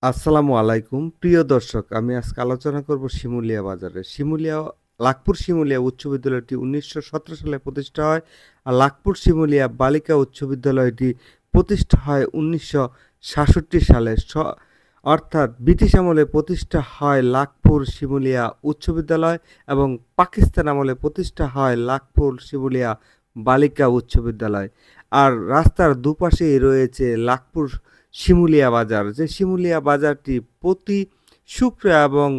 আসসালামু আলাইকুম প্রিয় দর্শক, আমি আজকে আলোচনা করব শিমুলিয়া বাজারে। লাখপুর শিমুলিয়া উচ্চ বিদ্যালয়টি ১৯১৭ সালে প্রতিষ্ঠা হয়। আর লাখপুর শিমুলিয়া বালিকা উচ্চ বিদ্যালয়টি প্রতিষ্ঠা হয় ১৯৬৭ সালে। অর্থাৎ ব্রিটিশ আমলে প্রতিষ্ঠা হয় লাখপুর শিমুলিয়া উচ্চ বিদ্যালয় এবং পাকিস্তান আমলে প্রতিষ্ঠা হয় লাখপুর শিমুলিয়া বালিকা উচ্চ বিদ্যালয়। আর রাস্তার দুপাশেই রয়েছে লাখপুর শিমুলিয়া বাজার, যে শিমুলিয়া বাজারটি প্রতি শুক্র এবং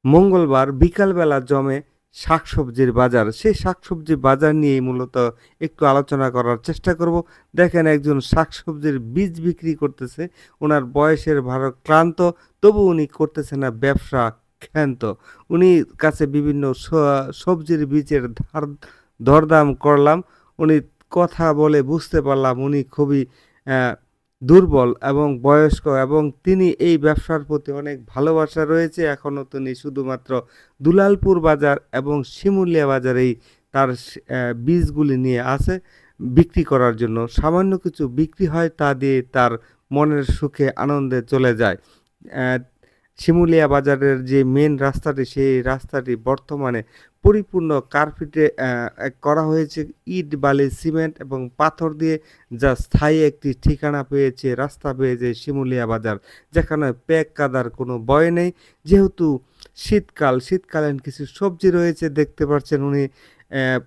মঙ্গলবার বিকালবেলা জমে শাকসবজির বাজার। সেই শাকসবজির বাজার নিয়েই মূলত একটু আলোচনা করার চেষ্টা করব। দেখেন, একজন শাকসবজির বীজ বিক্রি করতেছে। ওনার বয়সের ভার ক্লান্ত, তবু উনি করতেছে না ব্যবসা ক্ষান্ত। উনি কাছে বিভিন্ন সবজির বীজের দরদাম করলাম। উনি কথা বলে বুঝতে পারলাম উনি খুবই আহ, দুর্বল এবং বয়স্ক, এবং তিনি এই ব্যবসার প্রতি অনেক ভালোবাসা রয়েছে। এখনও তিনি শুধুমাত্র দুলালপুর বাজার এবং শিমুলিয়া বাজারেই তার বীজগুলি নিয়ে আসে বিক্রি করার জন্য। সামান্য কিছু বিক্রি হয়, তা দিয়ে তার মনের সুখে আনন্দে চলে যায়। আহ, শিমুলিয়া বাজারের যে মেন রাস্তাটি, সেই রাস্তাটি বর্তমানে পরিপূর্ণ কার্পেটে করা হয়েছে, ইট বালি সিমেন্ট এবং পাথর দিয়ে, যা স্থায়ী একটি ঠিকানা পেয়েছে, রাস্তা পেয়েছে শিমুলিয়া বাজার, যেখানে প্যাক কাদার কোনো ভয় নেই। যেহেতু শীতকালীন কিছু সবজি রয়েছে, দেখতে পাচ্ছেন উনি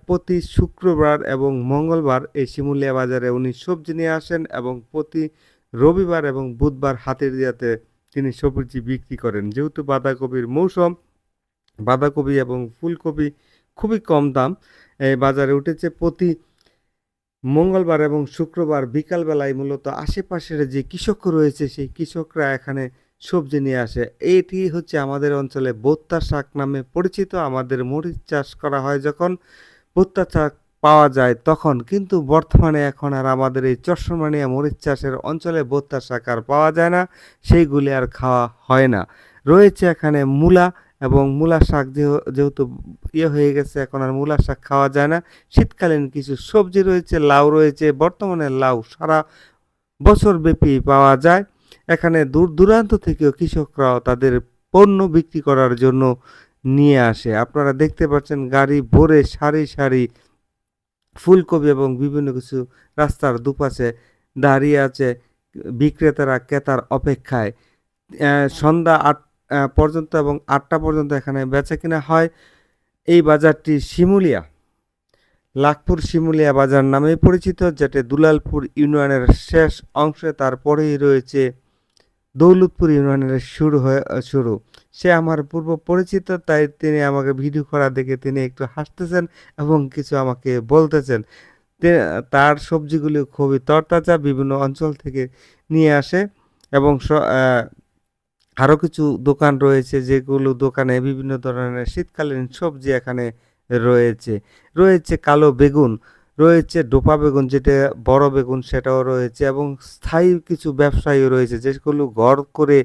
প্রতি শুক্রবার এবং মঙ্গলবার এই শিমুলিয়া বাজারে উনি সবজি নিয়ে আসেন, এবং প্রতি রবিবার এবং বুধবার হাটের দিয়াতে তিনি সবজি বিক্রি করেন। যেহেতু বাঁধাকপির মৌসুম, বাঁধাকপি এবং ফুলকপি খুবই কম দাম এই বাজারে উঠেছে। প্রতি মঙ্গলবার এবং শুক্রবার বিকালবেলায় মূলত আশেপাশের যে কৃষক রয়েছে, সেই কৃষকরা এখানে সবজি নিয়ে আসে। এটি হচ্ছে আমাদের অঞ্চলে বোত্তা শাক নামে পরিচিত। আমাদের মরিচ চাষ করা হয় যখন, ভুট্টা শাক পাওয়া যায় তখন, কিন্তু বর্তমানে এখন আর আমাদের এই চরসমানিয়া মরিচ চাষের অঞ্চলে ভুট্টা শাক আর পাওয়া যায় না, সেইগুলি আর খাওয়া হয় না। রয়েছে এখানে মূলা, এবং মূলা শাক যেহেতু হয়ে গেছে, এখন আর মূলা শাক খাওয়া যায় না। শীতকালীন কিছু সবজি রয়েছে, লাউ রয়েছে। বর্তমানে লাউ সারা বছর ব্যাপী পাওয়া যায়। এখানে দূর দূরান্ত থেকেও কৃষকরাও তাদের পণ্য বিক্রি করার জন্য নিয়ে আসে। আপনারা দেখতে পাচ্ছেন গাড়ি ভরে সারি সারি ফুলকপি এবং বিভিন্ন কিছু রাস্তার দুপাশে দাঁড়িয়ে আছে বিক্রেতারা ক্রেতার অপেক্ষায়। সন্ধ্যা পর্যন্ত এবং ৮টা পর্যন্ত এখানে বেচাকেনা হয়। এই বাজারটি লাখপুর শিমুলিয়া বাজার নামেই পরিচিত, যেটি দুলালপুর ইউনিয়নের শেষ অংশে। তারপরেই রয়েছে দৌলতপুর ইউনিয়নের শুরু। সে আমার পূর্ব পরিচিত, তাই তিনি আমাকে ভিডিও করা দেখে তিনি একটু হাসতেছেন এবং কিছু আমাকে বলতেছেন। তার সবজিগুলি খুবই তরতাজা, বিভিন্ন অঞ্চল থেকে নিয়ে আসে। এবং আরও কিছু দোকান রয়েছে, যেগুলো দোকানে বিভিন্ন ধরনের শীতকালীন সবজি এখানে রয়েছে। রয়েছে কালো বেগুন, রয়েছে ডোপা বেগুন, যেটা বড় বেগুন, সেটাও রয়েছে। এবং স্থায়ী কিছু ব্যবসায়ী রয়েছে, যেগুলো ঘর করে